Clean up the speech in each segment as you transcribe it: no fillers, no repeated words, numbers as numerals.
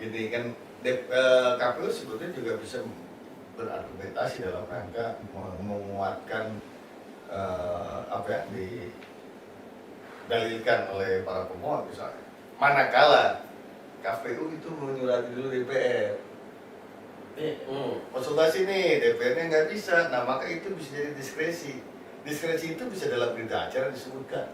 Gini kan KPU sebetulnya juga bisa berargumentasi dalam rangka menguatkan apa yang didalilkan oleh para pemohon misalnya. Manakala KPU itu menyurati dulu DPR. Konsultasi nih, DPR-nya nggak bisa, nah maka itu bisa jadi diskresi. Diskresi itu bisa dalam berita acara disebutkan,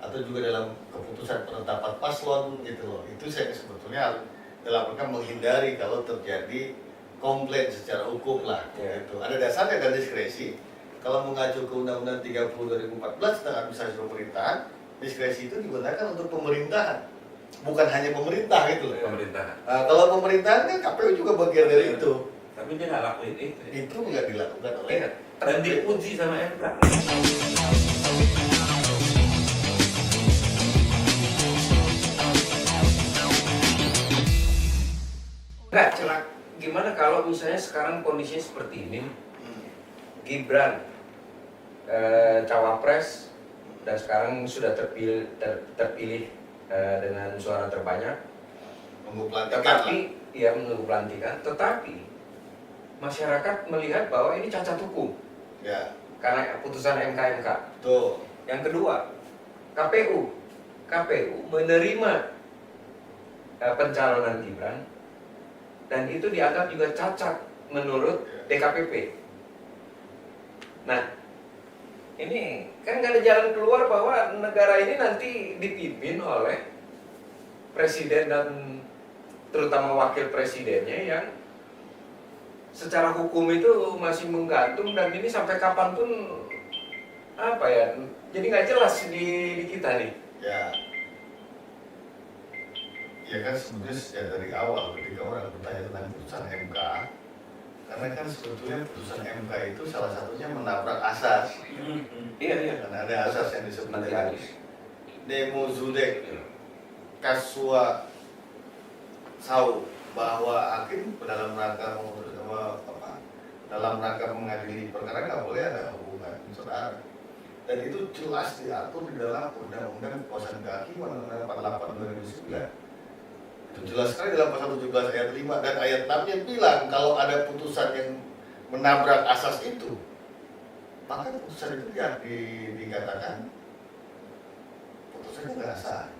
atau juga dalam keputusan penetapan paslon gitu loh. Itu saya sebetulnya harus dalam rangka menghindari kalau terjadi komplain secara hukum lah. Gitu. Ada dasarnya dan diskresi. Kalau mengacu ke Undang-Undang 30 2014 tentang administrasi pemerintahan, diskresi itu digunakan untuk pemerintahan, bukan hanya pemerintah gitu loh. Pemerintahan. Nah, kalau pemerintahan kan KPU juga bagian dari itu. Tapi dia nggak lakuin itu. Itu nggak dilakukan oleh Dan diuji sama MK. Enggak, celak. Gimana kalau misalnya sekarang kondisinya seperti ini, Gibran cawapres dan sekarang sudah terpilih dengan suara terbanyak, menunggu pelantikan. tetapi ya menunggu pelantikan, tetapi masyarakat melihat bahwa ini cacat hukum Ya, karena putusan MK. tuh. Yang kedua, KPU menerima pencalonan Gibran dan itu dianggap juga cacat menurut DKPP. Nah, ini kan nggak ada jalan keluar bahwa negara ini nanti dipimpin oleh presiden dan terutama wakil presidennya yang secara hukum itu masih menggantung, dan ini sampai kapanpun apa ya, jadi nggak jelas di kita nih. Ya kan sebenarnya sejak dari awal ketika orang bertanya tentang putusan MK, karena kan sebetulnya putusan MK itu salah satunya menabrak asas. Iya. Karena ada asas yang disebut Nanti dengan habis. Nemo Zudek Kasua Sau, bahwa hakim dalam rangka mengadili perkara nggak boleh ada hubungan saudara, dan itu jelas diatur di dalam Undang-Undang Kekuasaan Kehakiman Undang 48 2009. Itu jelas sekali dalam pasal 17 ayat 5 dan ayat 6-nya bilang kalau ada putusan yang menabrak asas itu, maka putusan itu dikatakan putusannya tidak sah.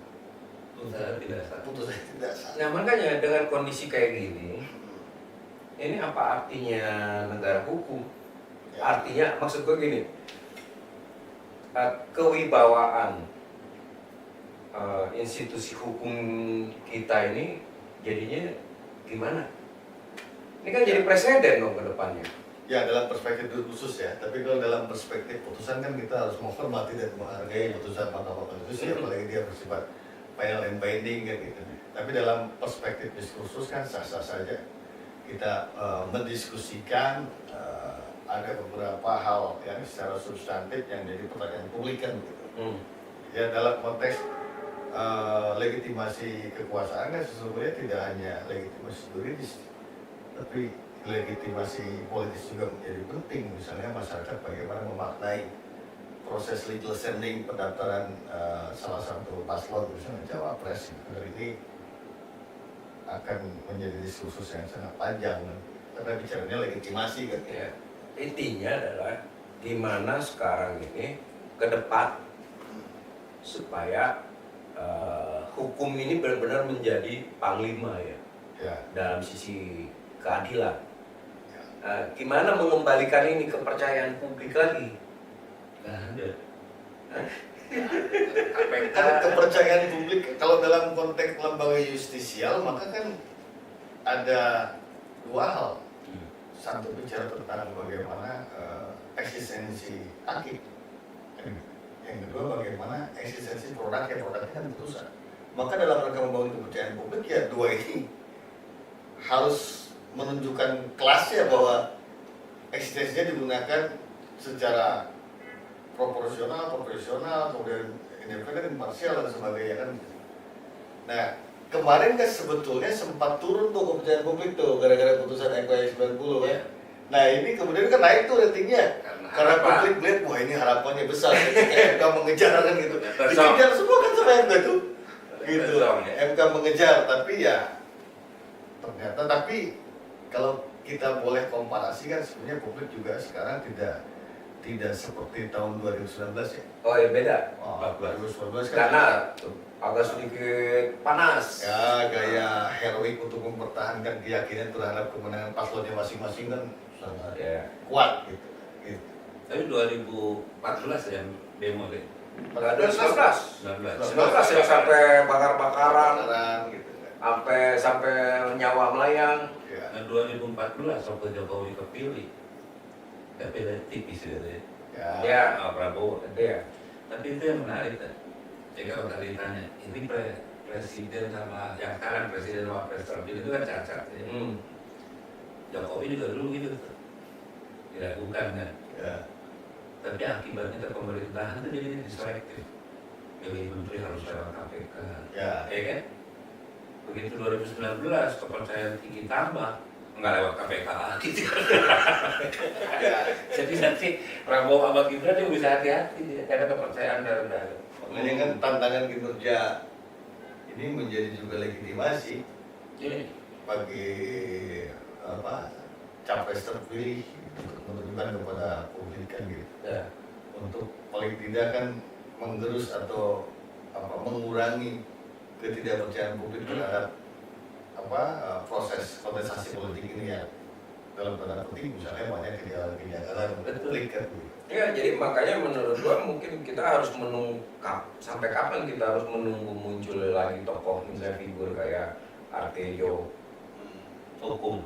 Putusannya tidak sah. Nah makanya dengan kondisi kayak gini, ini apa artinya negara hukum? Artinya maksud gue gini, kewibawaan institusi hukum kita ini jadinya gimana? Ini kan jadi presiden dong ke depannya. Ya dalam perspektif khusus ya, tapi kalau dalam perspektif putusan kan kita harus menghormati dan menghargai putusan Mahkamah Konstitusi, apalagi dia bersifat final and binding kan gitu. Tapi dalam perspektif diskursus kan sah-sah saja kita mendiskusikan ada beberapa hal yang secara substantif yang jadi pertanyaan publik kan gitu. Ya dalam konteks legitimasi kekuasaan kan sesungguhnya tidak hanya legitimasi juridis, tapi legitimasi politis juga menjadi penting. Misalnya masyarakat bagaimana memaknai proses legal standing pendaftaran salah satu paslon, misalnya cawapres. Ini akan menjadi diskursus yang sangat panjang karena bicaranya legitimasi kan. Ya, intinya adalah gimana sekarang ini ke depan supaya hukum ini benar-benar menjadi panglima ya dalam sisi keadilan. Gimana mengembalikan ini kepercayaan publik lagi? Kan kepercayaan publik kalau dalam konteks lembaga justisial maka kan ada dua hal. Satu bicara tentang bagaimana eksistensi hakim. Yang kedua bagaimana eksistensi produknya kan putusan. Maka dalam rangka membangun kepercayaan publik ya dua ini harus menunjukkan kelasnya bahwa eksistensinya digunakan secara proporsional, profesional, kemudian independen, imparsial dan sebagainya kan. Nah kemarin kan sebetulnya sempat turun tuh kepercayaan publik tuh gara-gara putusan MK 90 ya. Nah ini kemudian kan naik tuh ratingnya karena publik melihat wah ini harapannya besar ketika MK mengejar kan gitu. Dikejar semua kan sama MK tuh gitu. MK mengejar, tapi ya ternyata. Tapi kalau kita boleh komparasi kan sebenarnya publik juga sekarang tidak seperti tahun 2019 ya. Oh ya beda. 2019 kan Karena agak sedikit panas. ya gaya heroik untuk mempertahankan keyakinan terhadap kemenangan paslonnya masing-masing kan sangat kuat gitu. Tapi 2014 yang demo deh. 19 yang sampai bakar-bakaran, gitu kan. sampai nyawa melayang. Ya. Nah 2014 waktu Jokowi kepilih, ya beda tipis gitu ya. Ya. Prabowo. Iya. Tapi itu yang menarik kan. Jadi kalau tadi ditanya, ini presiden sama yang sekarang presiden sama presiden itu kan cacat. Ya. Jokowi juga dulu gitu tuh. Diragukan kan. Ya. Tapi akibatnya ke pemerintahan itu jadi diselektif. Pilih menteri harus lewat KPK. Ya. Ya kan? Begitu 2019 kepercayaan tinggi tambah, nggak lewat KPK lagi. Ya. Jadi nanti Prabowo sama Gibran juga bisa hati-hati karena kepercayaan rendah. Makanya kan tantangan kinerja ini menjadi juga legitimasi bagi capres terpilih untuk menunjukkan kepada publik kan gitu. Ya. Untuk paling tidak kan menggerus atau mengurangi ketidakpercayaan publik terhadap proses kontestasi politik ini ya, dalam tanda kutip misalnya banyak kejanggalan publik kan. Ya, jadi makanya menurut gua mungkin kita harus menunggu sampai kapan kita harus menunggu muncul lagi tokoh misalnya figur kayak Artejo hukum.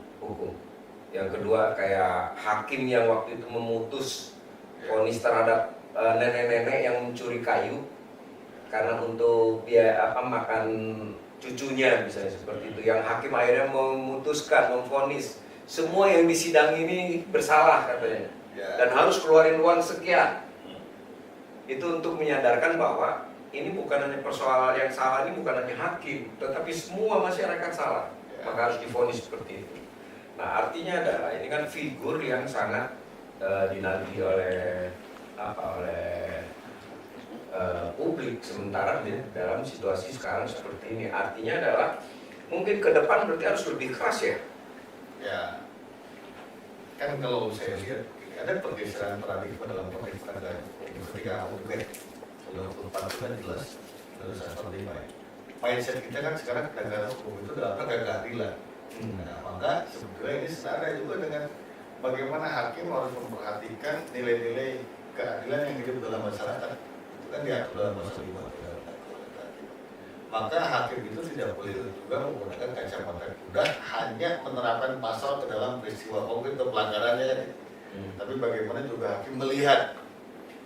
Yang kedua kayak hakim yang waktu itu memutus vonis terhadap nenek-nenek yang mencuri kayu karena untuk makan cucunya misalnya seperti itu, yang hakim akhirnya memutuskan memvonis semua yang di sidang ini bersalah katanya dan harus keluarin uang sekian. Itu untuk menyadarkan bahwa ini bukan hanya persoalan yang salah, ini bukan hanya hakim tetapi semua masyarakat salah, maka harus divonis seperti itu. Nah artinya adalah ini kan figur yang sangat dinanti oleh publik, sementara dalam situasi sekarang seperti ini artinya adalah mungkin ke depan berarti harus lebih keras ya. Ya, kan kalau saya lihat ada pergeseran paradigma dalam konteks negara ketika UGM 24 kan jelas terus 45 ya. Mindset kita kan sekarang negara hukum itu dalam rangka keadilan. Nah, maka sebetulnya ini senada juga dengan bagaimana hakim harus memperhatikan nilai-nilai keadilan yang hidup dalam masyarakat. Itu kan diatur dalam pasal 5. Maka hakim itu tidak boleh juga menggunakan kacamata kuda hanya penerapan pasal ke dalam peristiwa konkret atau pelanggarannya kan. Tapi bagaimana juga hakim melihat,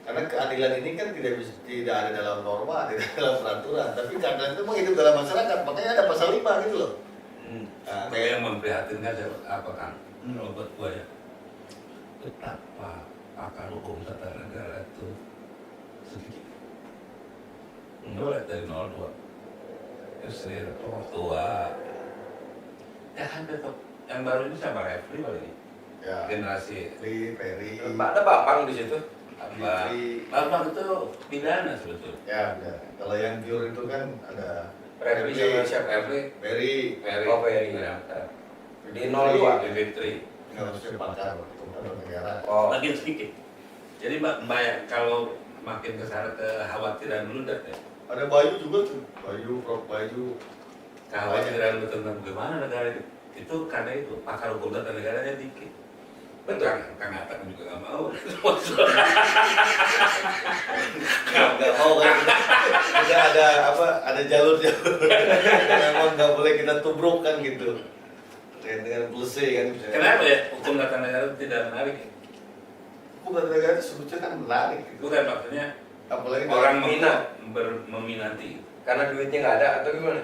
karena keadilan ini kan tidak ada dalam norma, tidak ada dalam peraturan, tapi keadilan itu hidup dalam masyarakat, makanya ada pasal 5 gitu loh. Nah, yang memprihatinkan apa kan? Kalau buat gua ya, betapa pakar hukum tata negara itu sedikit. Mulai dari 02, istri tua, ya kan tetap yang baru ini sama Refli kali ini. Ya. Generasi Peri. Ada Bambang di situ. Bambang itu pidana sebetulnya. Ya, benar. Kalau yang jur itu kan ada Refli sama siapa? Peri. Oh Ferry. Di 02. Di Fitri. Nggak maksudnya pakar untuk negara. Oh. Makin sedikit. Jadi banyak kalau makin kesana kekhawatiran dulu dah ya. Ada Bayu juga tuh, Prof Bayu. Kekhawatiran tentang bagaimana negara itu karena itu pakar hukum tata negaranya dikit. Betul. Kang Atta juga nggak mau. Nggak mau kan? Udah ada jalur-jalur. Memang nggak boleh kita tubruk kan gitu. Dengan pluse kan. Kenapa ya hukum tata negara itu tidak menarik? Hukum tata negara itu sebetulnya kan menarik. Gitu. Bukan maksudnya Apalagi orang minat. meminati. Karena duitnya nggak ada atau gimana?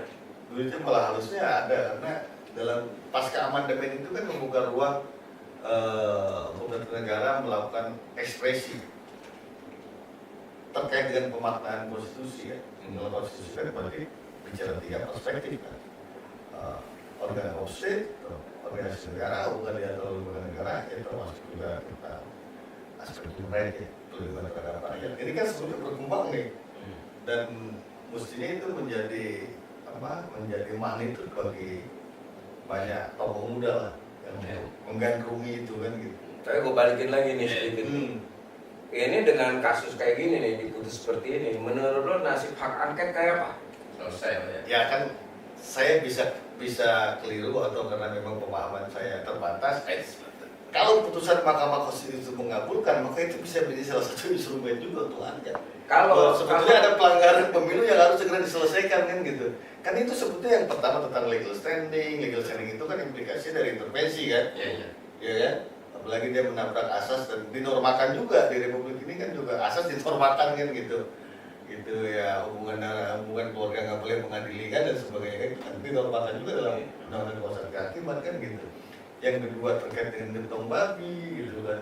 Duitnya malah harusnya ada, karena dalam pasca amandemen itu kan membuka ruang hukum tata negara melakukan ekspresi terkait dengan pemaknaan konstitusi ya. Dalam konstitusi kan berarti bicara 3 perspektif kan. Organ of state, organisasi negara, bukan dia atau lembaga negara, itu termasuk juga kita aspek human right ya, pelindungan terhadap rakyat. Ini kan sebetulnya berkembang nih, dan mestinya itu menjadi magnet bagi banyak tokoh muda lah yang menggandrungi itu kan gitu. Tapi gue balikin lagi nih sedikit. Ini dengan kasus kayak gini nih, diputus seperti ini, menurut lo nasib hak angket kayak apa? Selesai ya. Ya kan saya bisa keliru atau karena memang pemahaman saya terbatas. Kalau putusan Mahkamah Konstitusi itu mengabulkan, maka itu bisa menjadi salah satu instrumen juga untuk angket. Kalau sebetulnya ada pelanggaran pemilu yang harus segera diselesaikan kan gitu. Kan itu sebetulnya yang pertama tentang legal standing itu kan implikasi dari intervensi kan. Iya. Ya kan? Apalagi dia menabrak asas dan dinormakan juga di Republik ini kan juga asas dinormakan kan gitu. Gitu ya, hubungan keluarga nggak boleh mengadili kan dan sebagainya kan dinormakan juga dalam undang-undang kekuasaan kehakiman kan gitu. Yang kedua terkait dengan gentong babi gitu kan.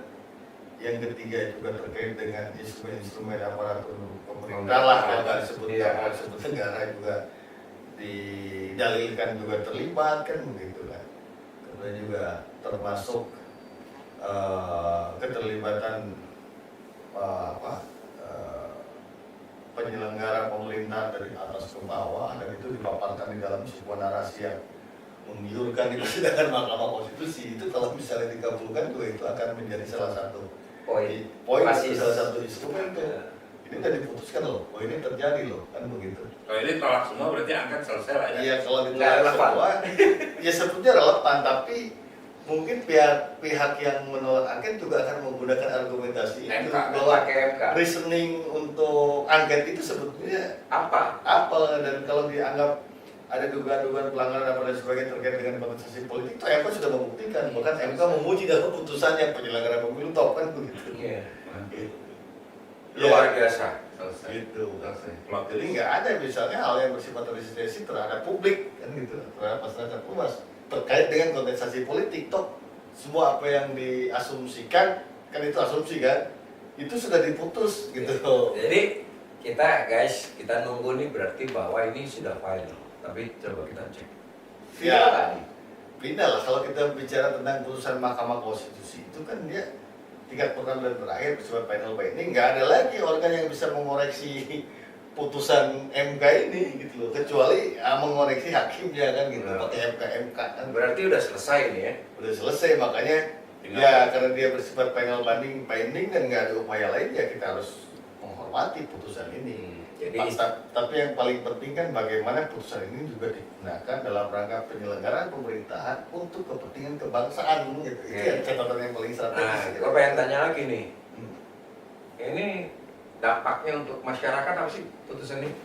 Yang ketiga juga terkait dengan instrumen-instrumen aparatur pemerintah lah, kalau nggak disebut negara juga didalilkan juga terlibat kan begitu kan. Kemudian juga termasuk keterlibatan penyelenggara pemerintah dari atas ke bawah, dan itu dipaparkan di dalam sebuah narasi yang menggiurkan di persidangan Mahkamah Konstitusi. Itu kalau misalnya dikabulkan juga itu akan menjadi salah satu poin salah satu instrumen tuh. Ini udah diputuskan loh, oh ini terjadi loh, kan begitu. Kalau ini tolak semua berarti angket selesai lah ya. Iya, kalau ditolak semua, ya sebetulnya relevan, tapi mungkin pihak yang menolak angket juga akan menggunakan argumentasi itu bahwa reasoning untuk angket itu sebetulnya apa, dan kalau dianggap ada dugaan-dugaan pelanggaran apa dan sebagainya terkait dengan kontestasi politik, itu MK sudah membuktikan, bahkan MK memuji dalam putusannya penyelenggara pemilu top kan begitu. Iya. Gitu. Luar biasa. Selesai. Gitu. Selesai. Jadi nggak ada misalnya hal yang bersifat resistensi terhadap publik kan gitu, terhadap masyarakat luas terkait dengan kontestasi politik. Toh semua apa yang diasumsikan kan itu asumsi kan, itu sudah diputus gitu. Jadi kita nunggu nih, berarti bahwa ini sudah final. Tapi coba kita cek. Ya, final lah kalau kita bicara tentang putusan Mahkamah Konstitusi itu kan dia tingkat pertama dan terakhir bersifat final binding, nggak ada lagi organ yang bisa mengoreksi putusan MK ini gitu loh, kecuali mengoreksi hakimnya kan gitu, pakai MK kan. Berarti udah selesai nih ya? Udah selesai, makanya ya karena dia bersifat final binding dan nggak ada upaya lain, ya kita harus menghormati putusan ini. Jadi, tapi yang paling penting kan bagaimana putusan ini juga digunakan dalam rangka penyelenggaraan pemerintahan untuk kepentingan kebangsaan gitu. Itu yang catatan yang paling strategis. Nah, gue pengen tanya lagi nih. Ini dampaknya untuk masyarakat apa sih putusan ini?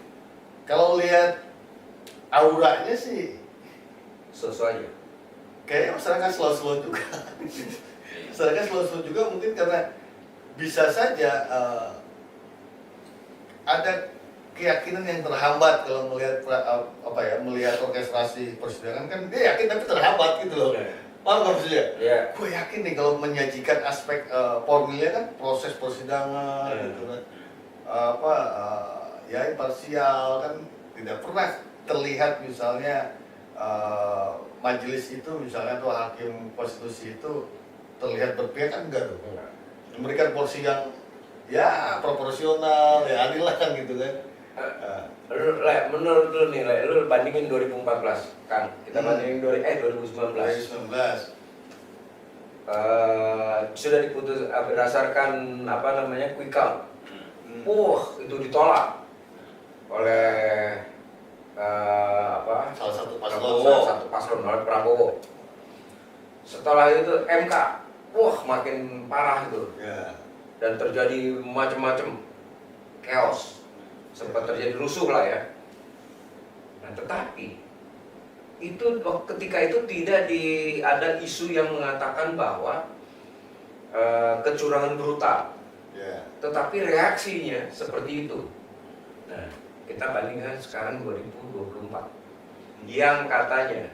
Kalau lihat auranya sih Sesuai aja. kayaknya masyarakat slow-slow juga. Masyarakat slow-slow juga mungkin karena bisa saja ada keyakinan yang terhambat kalau melihat melihat orkestrasi persidangan kan dia yakin tapi terhambat gitu loh. Paham nggak maksudnya? Yeah. Gue yakin nih kalau menyajikan aspek formilnya kan proses persidangan gitu kan, ya imparsial kan, tidak pernah terlihat misalnya majelis itu misalnya tuh hakim konstitusi itu terlihat berpihak kan, enggak tuh. Memberikan porsi yang ya proporsional, ya adil lah kan gitu kan. Menurut lu nih, lu bandingin 2014 kan, kita bandingin 2019. Sudah diputus berdasarkan quick count. Itu ditolak oleh salah satu paslon oleh Prabowo. Setelah itu MK, makin parah itu. Ya. Dan terjadi macam-macam chaos. Sempat terjadi rusuh lah ya. Nah, tetapi itu ketika itu tidak ada isu yang mengatakan bahwa kecurangan brutal. Tetapi reaksinya seperti itu. Nah, kita bandingkan sekarang 2024 yang katanya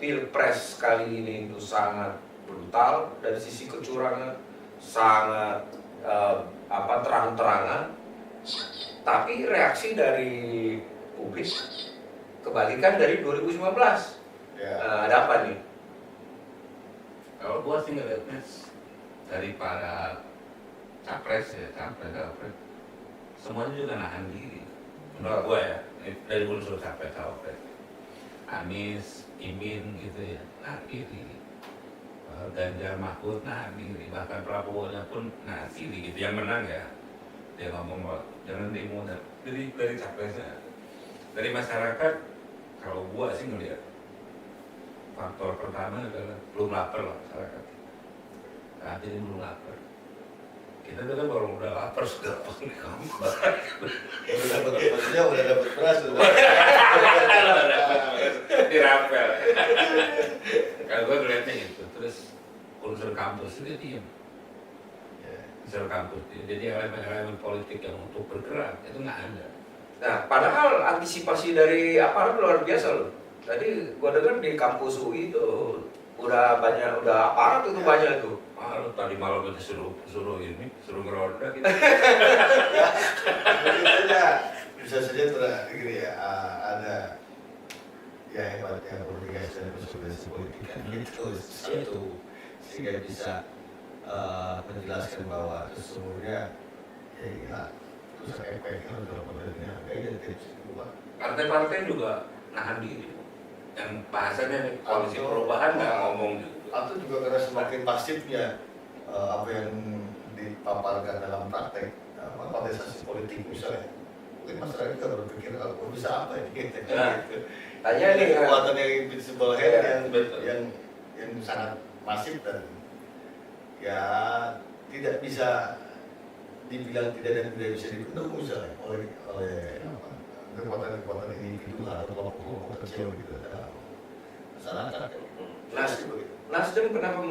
Pilpres kali ini itu sangat brutal dari sisi kecurangan, sangat terang-terangan. Tapi reaksi dari publik kebalikan dari 2019. Nah, ada apa nih? Kalau gua sih ngeliatnya dari para capres, semuanya juga nahan diri. Menurut gua ya, dari unsur capres, Anies, Imin gitu ya, nah kiri. Ganjar Mahfud, nah kiri. Bahkan Prabowo-nya pun, nah kiri gitu. Yang menang ya, dia ngomong bahwa jangan demo dari capresnya. Dari masyarakat, kalau gua sih ngeliat faktor pertama adalah belum lapar lah masyarakat. Saat ini belum lapar. Kita tuh kan baru udah lapar sudah apa nih kamu? Udah dapat beras, Dirapel. Kalau gue ngeliatnya itu, terus unsur kampus dia diem. Unsur kampus dia. Jadi elemen-elemen politik yang untuk bergerak itu nggak ada. Nah, padahal antisipasi dari aparat luar biasa loh. Tadi gua dengar di kampus UI itu udah aparat itu banyak tuh. Lu tadi malam itu suruh ngeronda gitu. Bisa saja gini ya, ada ya hebatnya komunikasi dan konsolidasi politik kan gitu satu, sehingga bisa menjelaskan bahwa sesungguhnya ya terus efek kan dalam penelitian kayaknya tips kedua Partai-partai juga nahan diri. Yang bahasanya nih koalisi perubahan nggak ngomong juga. atau juga karena semakin masifnya apa yang dipaparkan dalam praktek kontestasi politik misalnya, mungkin masyarakat juga berpikir kalau bisa apa ini gitu. Tanya nih Kekuatan yang invisible hand Ya, yang sangat masif dan ya tidak bisa dibilang tidak dan tidak bisa dibendung misalnya oleh kekuatan individu atau kelompok kecil gitu dalam masyarakat. Nasdem kenapa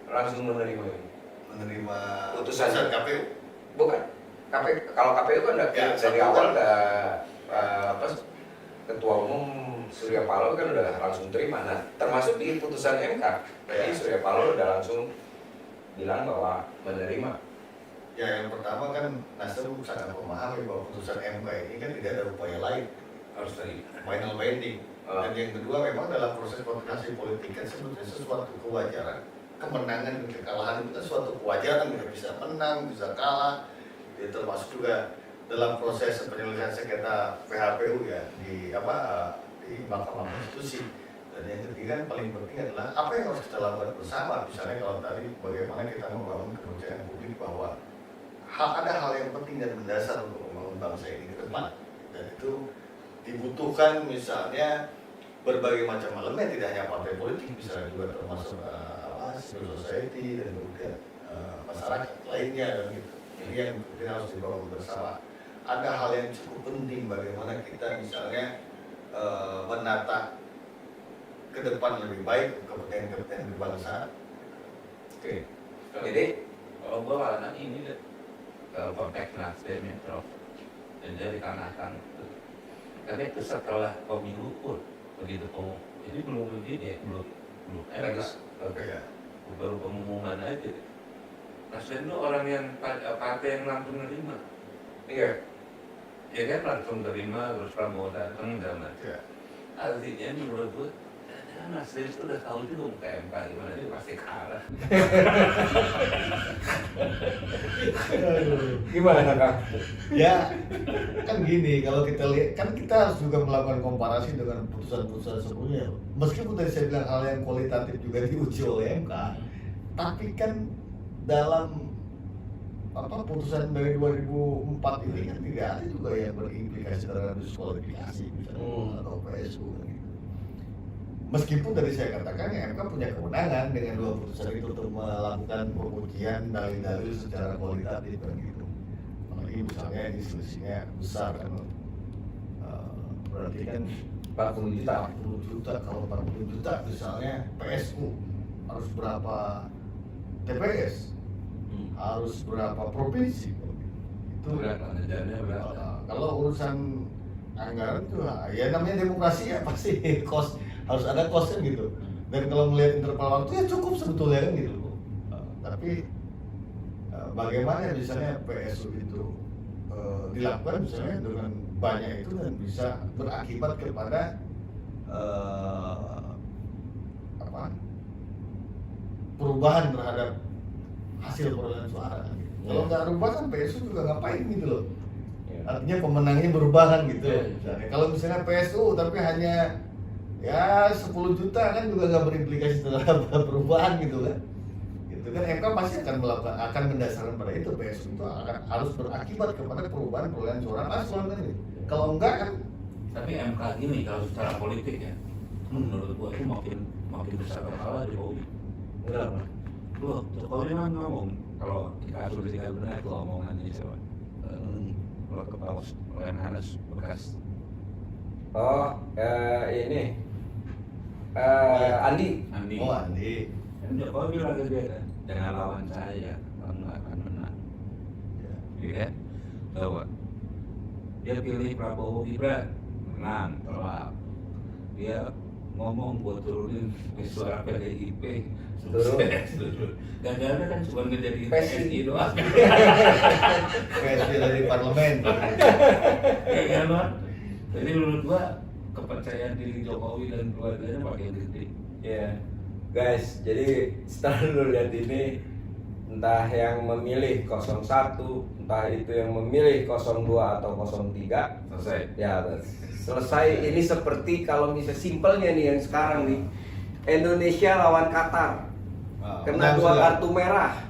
langsung menerima ini? Menerima Putusan KPU. Bukan. Kalau KPU kan udah Ya, dari awal Ketua Umum Surya Paloh kan udah langsung terima. Nah, termasuk di putusan MK. Jadi Surya Paloh udah langsung bilang bahwa menerima. Ya, yang pertama kan Nasdem sangat memahami bahwa putusan MK ini kan tidak ada upaya lain, harus terima. final binding. Dan yang kedua memang dalam proses kontestasi politik kan sebetulnya sesuatu kewajaran. Kemenangan dan kekalahan itu kan suatu kewajaran, kita bisa menang, bisa kalah. Ya, termasuk juga dalam proses penyelesaian sengketa PHPU ya di Mahkamah Konstitusi. Dan yang ketiga yang paling penting adalah apa yang harus kita lakukan bersama. Misalnya kalau tadi bagaimana kita membangun kepercayaan publik bahwa ada hal yang penting dan mendasar untuk membangun bangsa ini ke depan. Dan itu dibutuhkan misalnya berbagai macam elemen, tidak hanya partai politik, misalnya juga termasuk civil society dan kemudian masyarakat lainnya dan gitu. Ini yang kemudian harus dibangun bersama. Ada hal yang cukup penting bagaimana kita misalnya menata ke depan lebih baik kepentingan kebangsaan. Oke. Jadi Kalau gua malah ini deh, kalau konteks Nasdem ya Prof, dan dari tanahkan itu. Karena itu setelah pemilu pun begitu jadi belum begini ya, belum bagus. Oke ya, baru pengumuman aja. Nasdem itu orang yang partai yang langsung menerima. Iya. Ya kan langsung terima, terus Prabowo datang dan macam. Artinya menurut gue, Nasdem itu udah tahu juga ke MK gimana dia pasti kalah. Gimana Kang? Ya, kan gini, kalau kita lihat, kan kita harus juga melakukan komparasi dengan putusan-putusan sebelumnya. Meskipun tadi saya bilang hal yang kualitatif juga diuji oleh MK, tapi kan dalam putusan dari 2004 ini kan tidak ada juga yang berimplikasi terhadap diskualifikasi misalnya atau PSU gitu. Meskipun tadi saya katakan ya MK punya kewenangan dengan dua putusan itu untuk melakukan pengujian dalil-dalil secara kualitatif kan gitu. Apalagi misalnya ini selisihnya besar kan, berarti kan 40 juta. 40 juta, kalau 40 juta misalnya PSU harus berapa TPS, harus berapa provinsi itu kalau urusan anggaran itu ya namanya demokrasi ya pasti harus ada cost gitu. Dan kalau melihat interval waktu ya cukup sebetulnya kan gitu. Tapi bagaimana misalnya PSU itu dilakukan misalnya dengan banyak itu dan bisa berakibat kepada perubahan terhadap hasil perolehan suara. Kalau nggak rubah kan PSU juga ngapain gitu loh. Artinya pemenangnya berubah kan gitu. Iya. Misalnya, kalau misalnya PSU tapi hanya ya 10 juta kan juga nggak berimplikasi terhadap perubahan gitu kan. Gitu kan MK pasti akan mendasarkan pada itu, PSU itu harus berakibat kepada perubahan suara paslon kan gitu. Kalau enggak kan Tapi MK ini kalau secara politik ya, menurut gua itu makin besar kepala Jokowi. Kenapa? Loh, Jokowi kan ngomong kalau kita asumsikan benar itu omongannya siapa? Kalau kepala Lemhanas bekas. Oh, ini Andi. Andi. oh Andi. Dan Jokowi bilang ke dia kan, jangan lawan saya, kamu nggak akan menang. Ya. Iya, bahwa dia pilih Prabowo Gibran, menang, tolak. Dia ngomong buat turunin suara PDIP, Turun. Gagalnya kan cuma ngejadiin PSI. PSI doang. PSB dari parlemen. Ya kan? Jadi menurut gua kepercayaan diri Jokowi dan keluarganya makin gede. Ya, guys, jadi setelah lu lihat ini, entah yang memilih 01, entah itu yang memilih 02 atau 03, Selesai. ya selesai. Ini seperti kalau misalnya simpelnya nih yang sekarang nih, Indonesia lawan Qatar, kena 2 kartu merah.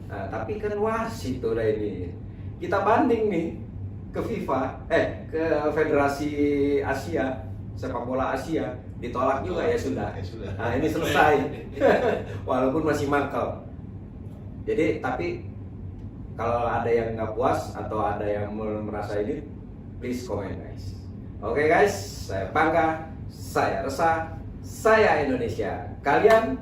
Nah, tapi kan wasit tuh udah ini. Kita banding nih ke FIFA, ke Federasi Asia, sepak bola Asia, ditolak juga ya sudah. Ya sudah. Nah, ini selesai. Walaupun masih mangkal. Jadi tapi kalau ada yang nggak puas atau ada yang merasa ini, please comment guys. Oke guys, saya Bangga, saya Resah, saya Indonesia. Kalian